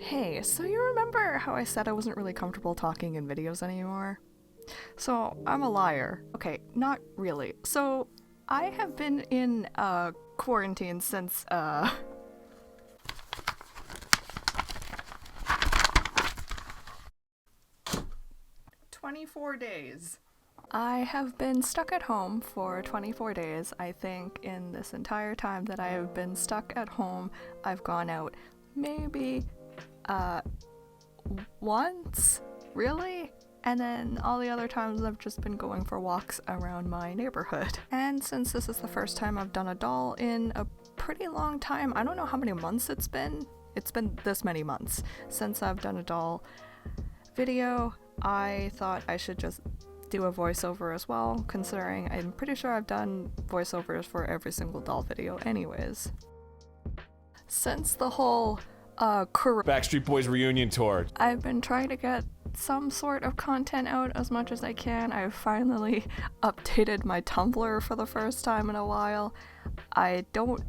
Hey, so you remember how I said I wasn't really comfortable talking in videos anymore? So, I'm a liar. Okay, not really. So, I have been in quarantine since 24 days. I have been stuck at home for 24 days. I think in this entire time that I have been stuck at home, I've gone out maybe uh once, really? And then all the other times I've just been going for walks around my neighborhood. And since this is the first time I've done a doll in a pretty long time, I don't know how many months it's been. It's been this many months since I've done a doll video. I thought I should just do a voiceover as well, considering I'm pretty sure I've done voiceovers for every single doll video anyways. Since the whole Backstreet Boys reunion tour. I've been trying to get some sort of content out as much as I can. I've finally updated my Tumblr for the first time in a while. I don't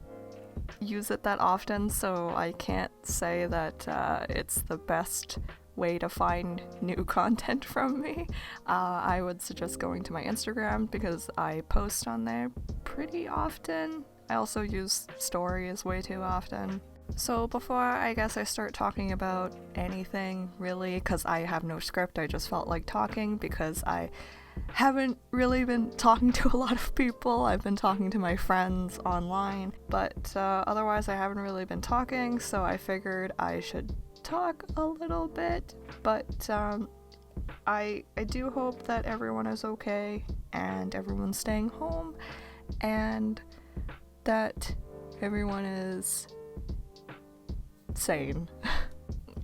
use it that often, so I can't say that it's the best way to find new content from me. I would suggest going to my Instagram because I post on there pretty often. I also use stories way too often. So before I guess I start talking about anything really, because I have no script, I just felt like talking because I haven't really been talking to a lot of people. I've been talking to my friends online, but otherwise I haven't really been talking, so I figured I should talk a little bit. But I do hope that everyone is okay and everyone's staying home and that everyone is sane.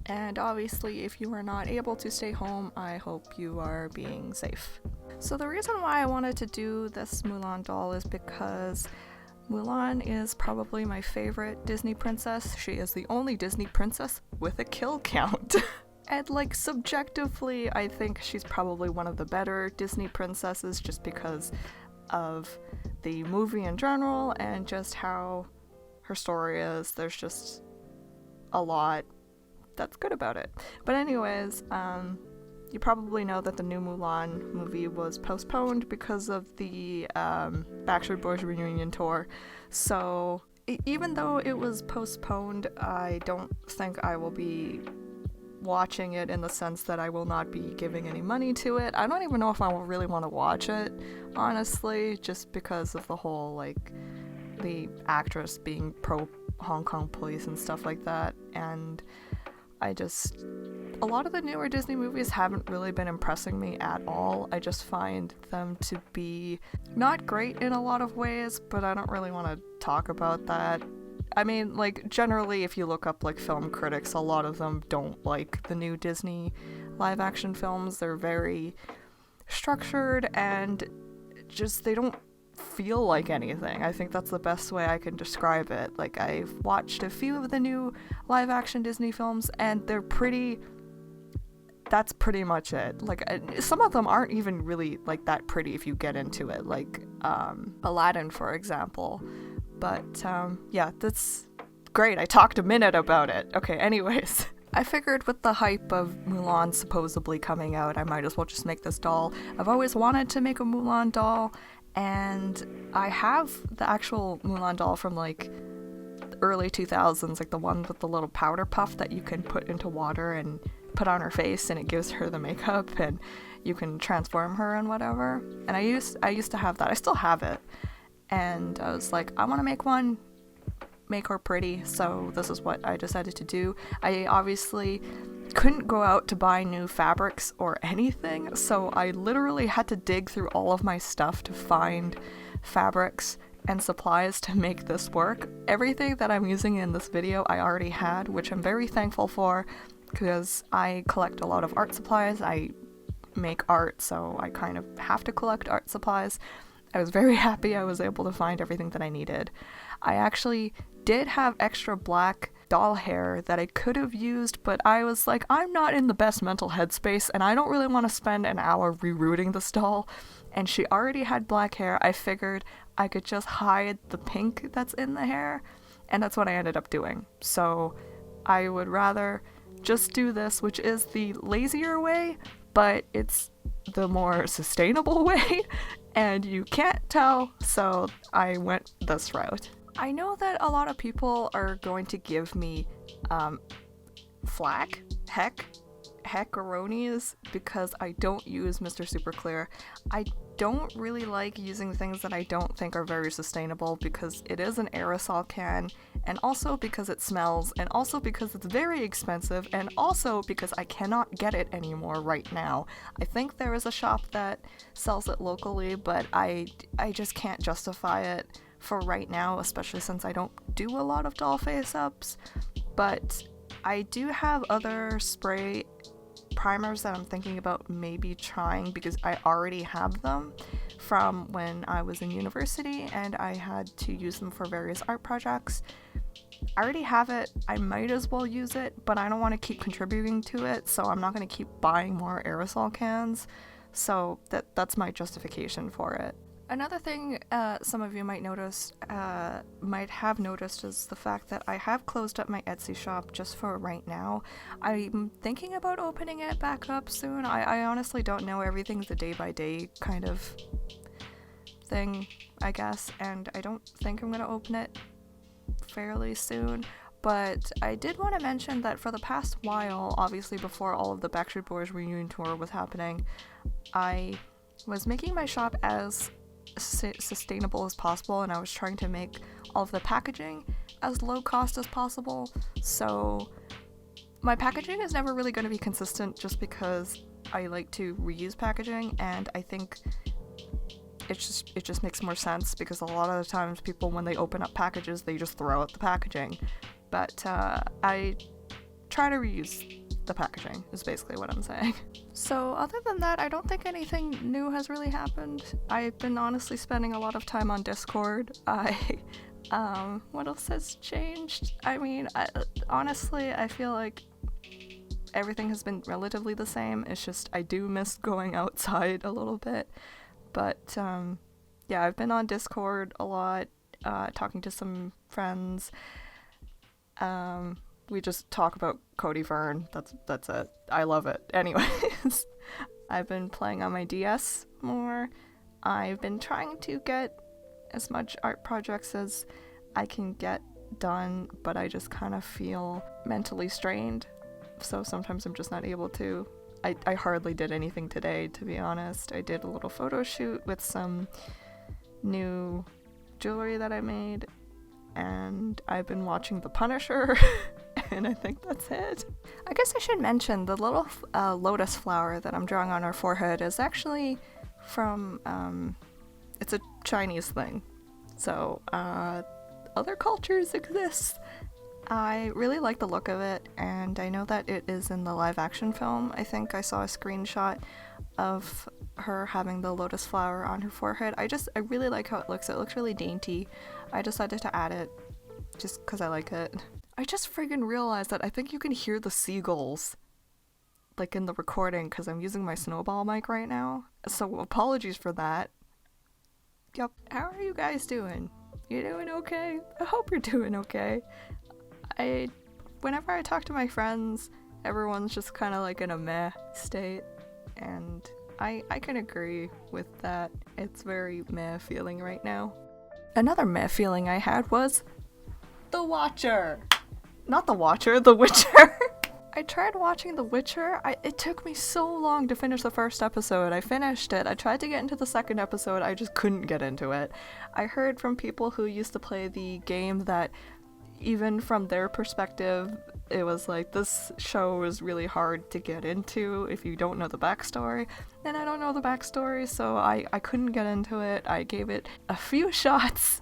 And obviously, if you are not able to stay home, I hope you are being safe. So the reason why I wanted to do this Mulan doll is because Mulan is probably my favorite Disney princess. She is the only Disney princess with a kill count. And like subjectively, I think she's probably one of the better Disney princesses just because of the movie in general and just how her story is. There's just a lot that's good about it. But anyways, you probably know that the new Mulan movie was postponed because of the Backstreet Boys reunion tour. So even though it was postponed, I don't think I will be watching it in the sense that I will not be giving any money to it. I don't even know if I will really want to watch it, honestly, just because of the whole, like, the actress being pro Hong Kong police and stuff like that. And a lot of the newer Disney movies haven't really been impressing me at all. I just find them to be not great in a lot of ways, but I don't really want to talk about that. I mean, like, generally, if you look up, like, film critics, a lot of them don't like the new Disney live-action films. They're very structured and just, they don't feel like anything. I think that's the best way I can describe it. Like, I've watched a few of the new live-action Disney films, and that's pretty much it. Like, some of them aren't even really, like, that pretty if you get into it, like, Aladdin, for example. But, yeah, that's great. I talked a minute about it. Okay, anyways. I figured with the hype of Mulan supposedly coming out, I might as well just make this doll. I've always wanted to make a Mulan doll, and I have the actual Mulan doll from, like, the early 2000s, like the one with the little powder puff that you can put into water and put on her face, and it gives her the makeup, and you can transform her and whatever. And I used to have that. I still have it. And I was like, I want to make one, make her pretty, so this is what I decided to do. I obviously couldn't go out to buy new fabrics or anything, so I literally had to dig through all of my stuff to find fabrics and supplies to make this work. Everything that I'm using in this video I already had, which I'm very thankful for because I collect a lot of art supplies. I make art, so I kind of have to collect art supplies. I was very happy I was able to find everything that I needed. I actually did have extra black doll hair that I could have used, but I was like, I'm not in the best mental headspace and I don't really want to spend an hour rerouting this doll. And she already had black hair. I figured I could just hide the pink that's in the hair, and that's what I ended up doing. So I would rather just do this, which is the lazier way, but it's the more sustainable way, and you can't tell, so I went this route. I know that a lot of people are going to give me flack, heckaronies, because I don't use Mr. Super Clear. I don't really like using things that I don't think are very sustainable because it is an aerosol can, and also because it smells, and also because it's very expensive, and also because I cannot get it anymore right now. I think there is a shop that sells it locally, but I just can't justify it for right now, especially since I don't do a lot of doll face-ups. But I do have other spray primers that I'm thinking about maybe trying because I already have them from when I was in university and I had to use them for various art projects. I already have it, I might as well use it, but I don't want to keep contributing to it, so I'm not going to keep buying more aerosol cans. So that's my justification for it. Another thing some of you might have noticed is the fact that I have closed up my Etsy shop just for right now. I'm thinking about opening it back up soon. I honestly don't know. Everything's a day-by-day kind of thing, I guess, and I don't think I'm going to open it fairly soon. But I did want to mention that for the past while, obviously before all of the Backstreet Boys reunion tour was happening, I was making my shop as sustainable as possible, and I was trying to make all of the packaging as low cost as possible. So my packaging is never really going to be consistent just because I like to reuse packaging, and I think it just makes more sense because a lot of the times people, when they open up packages, they just throw out the packaging. But I try to reuse the packaging is basically what I'm saying. So other than that, I don't think anything new has really happened. I've been honestly spending a lot of time on Discord. What else has changed? I mean, honestly, I feel like everything has been relatively the same. It's just I do miss going outside a little bit. But yeah, I've been on Discord a lot, talking to some friends. We just talk about Cody Fern. That's it. I love it. Anyways, I've been playing on my DS more. I've been trying to get as much art projects as I can get done, but I just kind of feel mentally strained. So sometimes I'm just not able to. I hardly did anything today, to be honest. I did a little photo shoot with some new jewelry that I made, and I've been watching The Punisher, and I think that's it. I guess I should mention the little lotus flower that I'm drawing on her forehead is actually from, it's a Chinese thing. So, other cultures exist. I really like the look of it, and I know that it is in the live action film. I think I saw a screenshot of her having the lotus flower on her forehead. I really like how it looks. It looks really dainty. I decided to add it just because I like it. I just friggin' realized that I think you can hear the seagulls, like, in the recording, because I'm using my snowball mic right now. So apologies for that. Yep. How are you guys doing? You doing okay? I hope you're doing okay. Whenever I talk to my friends, everyone's just kind of like in a meh state, and I can agree with that. It's very meh feeling right now. Another meh feeling I had was The Watcher. Not The Watcher, The Witcher. I tried watching The Witcher. It took me so long to finish the first episode. I finished it. I tried to get into the second episode. I just couldn't get into it. I heard from people who used to play the game that even from their perspective, it was like, this show is really hard to get into if you don't know the backstory. And I don't know the backstory, so I couldn't get into it. I gave it a few shots.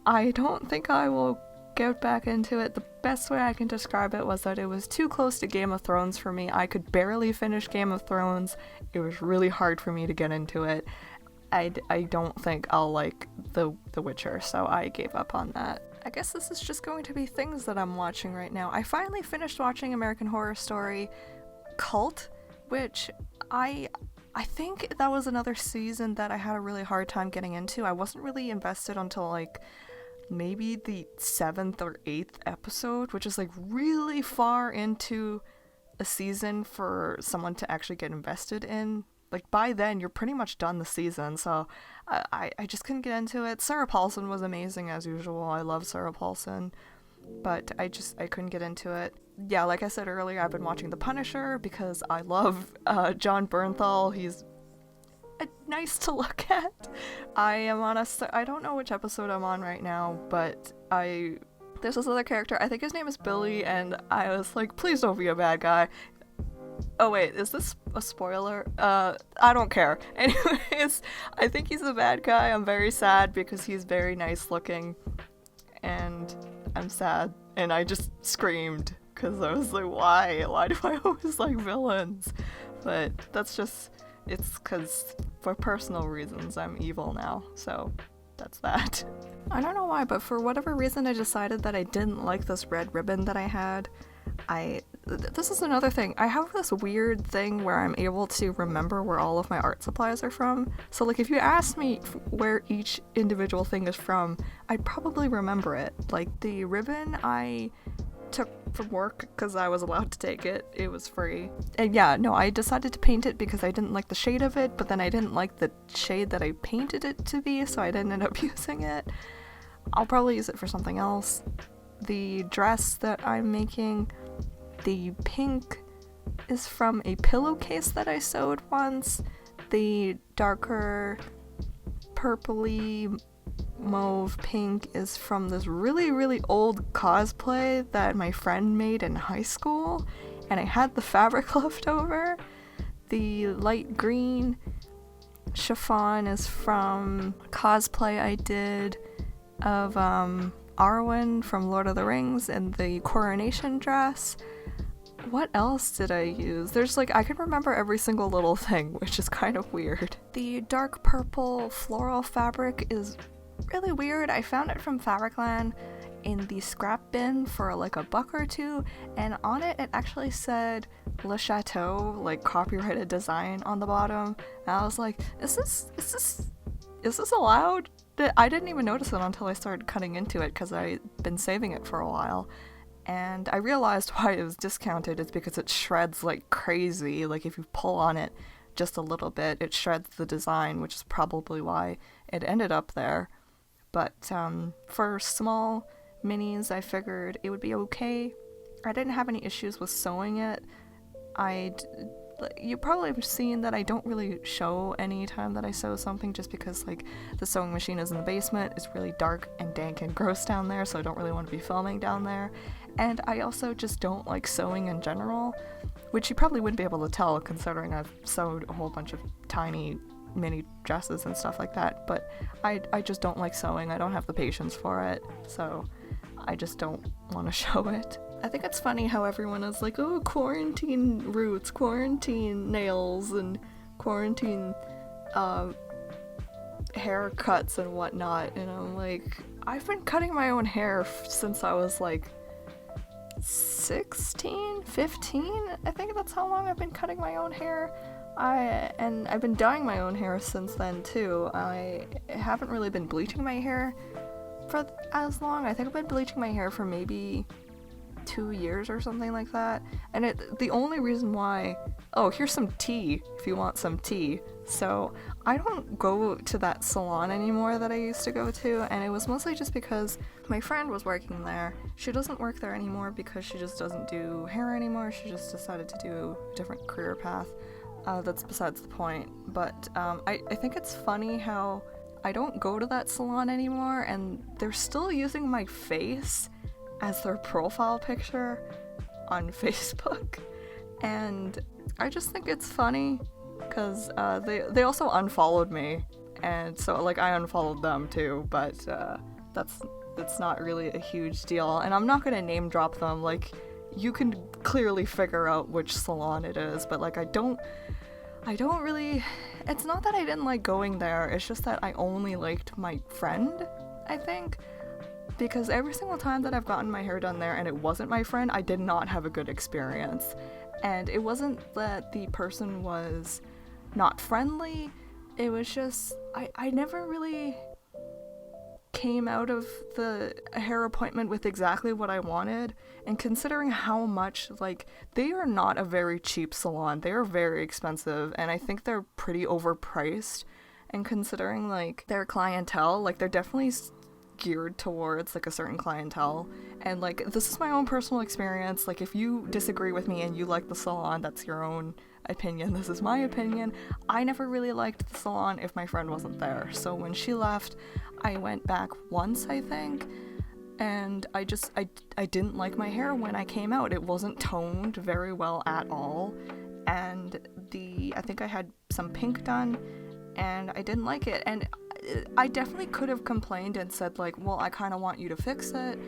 I don't think I will get back into it. The best way I can describe it was that it was too close to Game of Thrones for me. I could barely finish Game of Thrones. It was really hard for me to get into it. I don't think I'll like The Witcher, so I gave up on that. I guess this is just going to be things that I'm watching right now. I finally finished watching American Horror Story Cult, which I think that was another season that I had a really hard time getting into. I wasn't really invested until like maybe the 7th or 8th episode, which is like really far into a season for someone to actually get invested in. Like, by then, you're pretty much done the season, so I just couldn't get into it. Sarah Paulson was amazing, as usual. I love Sarah Paulson, but I couldn't get into it. Yeah, like I said earlier, I've been watching The Punisher because I love John Bernthal. He's nice to look at. I don't know which episode I'm on right now, but there's this other character, I think his name is Billy, and I was like, please don't be a bad guy. Oh wait, is this a spoiler? I don't care. Anyways, I think he's a bad guy. I'm very sad because he's very nice looking, and I'm sad, and I just screamed because I was like, why do I always like villains? But it's because for personal reasons I'm evil now, so that's that. I don't know why, but for whatever reason I decided that I didn't like this red ribbon that I had. This is another thing. I have this weird thing where I'm able to remember where all of my art supplies are from. So like if you ask me where each individual thing is from, I'd probably remember it. Like the ribbon I took from work because I was allowed to take it. It was free. And yeah, no, I decided to paint it because I didn't like the shade of it, but then I didn't like the shade that I painted it to be, so I didn't end up using it. I'll probably use it for something else. The dress that I'm making, the pink is from a pillowcase that I sewed once. The darker purpley mauve pink is from this really, really old cosplay that my friend made in high school, and I had the fabric left over. The light green chiffon is from cosplay I did of Arwen from Lord of the Rings and the coronation dress. What else did I use? I can remember every single little thing, which is kind of weird. The dark purple floral fabric is really weird. I found it from Fabricland in the scrap bin for like $1 or $2, and on it actually said Le Chateau, like copyrighted design on the bottom. And I was like, is this allowed? I didn't even notice it until I started cutting into it because I'd been saving it for a while. And I realized why it was discounted. It's because it shreds like crazy. Like if you pull on it just a little bit, it shreds the design, which is probably why it ended up there. But for small minis, I figured it would be okay. I didn't have any issues with sewing it. You probably have seen that I don't really show any time that I sew something just because like the sewing machine is in the basement. It's really dark and dank and gross down there, so I don't really want to be filming down there. And I also just don't like sewing in general, which you probably wouldn't be able to tell considering I've sewed a whole bunch of tiny mini dresses and stuff like that. But I just don't like sewing. I don't have the patience for it, so I just don't want to show it. I think it's funny how everyone is like, oh, quarantine roots, quarantine nails, and quarantine haircuts and whatnot. And I'm like, I've been cutting my own hair since I was like 16, 15. I think that's how long I've been cutting my own hair. And I've been dyeing my own hair since then too. I haven't really been bleaching my hair for as long. I think I've been bleaching my hair for maybe 2 years or something like that. And the only reason why, oh, here's some tea if you want some tea. So I don't go to that salon anymore that I used to go to, and it was mostly just because my friend was working there. She doesn't work there anymore because she just doesn't do hair anymore. She just decided to do a different career path. That's besides the point. But I think it's funny how I don't go to that salon anymore, and they're still using my face as their profile picture on Facebook. And I just think it's funny because they also unfollowed me, and so like I unfollowed them too, but that's not really a huge deal, and I'm not gonna name drop them. Like, you can clearly figure out which salon it is, but like I don't really, it's not that I didn't like going there, it's just that I only liked my friend, I think. Because every single time that I've gotten my hair done there and it wasn't my friend, I did not have a good experience. And it wasn't that the person was not friendly, it was just, I never really came out of the hair appointment with exactly what I wanted, and considering how much, like, they are not a very cheap salon, they are very expensive, and I think they're pretty overpriced, and considering, like, their clientele, like, they're definitely geared towards, like, a certain clientele, and, like, this is my own personal experience, like, if you disagree with me and you like the salon, that's your own opinion. This is my opinion. I never really liked the salon if my friend wasn't there, so when she left, I went back once, I think, and I didn't like my hair when I came out. It wasn't toned very well at all, and I think I had some pink done, and I didn't like it, and I definitely could have complained and said, like, well, I kind of want you to fix it,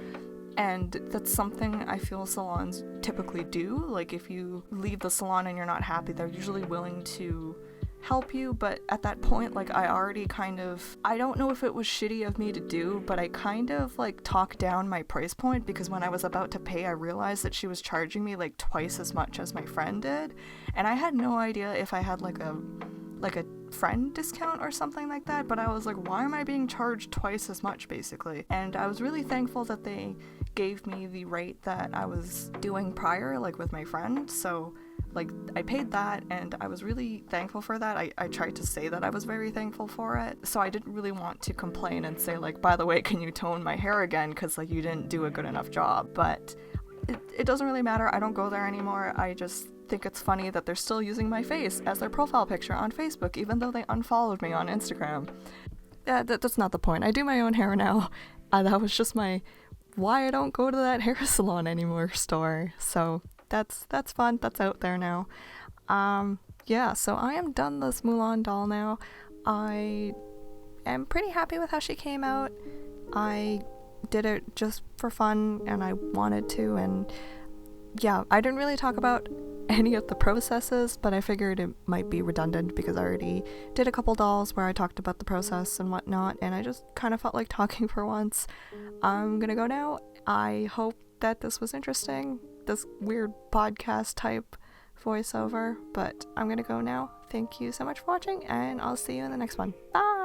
and that's something I feel salons typically do. Like, if you leave the salon and you're not happy, they're usually willing to help you, but at that point, like, I already I don't know if it was shitty of me to do, but I kind of, like, talked down my price point, because when I was about to pay, I realized that she was charging me, like, twice as much as my friend did, and I had no idea if I had, like a friend discount or something like that, but I was like, why am I being charged twice as much, basically? And I was really thankful that they gave me the rate that I was doing prior, like, with my friend, so, like, I paid that, and I was really thankful for that. I tried to say that I was very thankful for it, so I didn't really want to complain and say, like, by the way, can you tone my hair again, because, like, you didn't do a good enough job, but it doesn't really matter. I don't go there anymore. I just think it's funny that they're still using my face as their profile picture on Facebook, even though they unfollowed me on Instagram. That's not the point. I do my own hair now. That was just my why I don't go to that hair salon anymore story. So that's fun. That's out there now. Yeah, so I am done this Mulan doll now. I am pretty happy with how she came out. I did it just for fun, and I wanted to, and yeah, I didn't really talk about any of the processes, but I figured it might be redundant because I already did a couple dolls where I talked about the process and whatnot, and I just kind of felt like talking for once. I'm gonna go now. I hope that this was interesting, this weird podcast type voiceover, but I'm gonna go now. Thank you so much for watching, and I'll see you in the next one. Bye!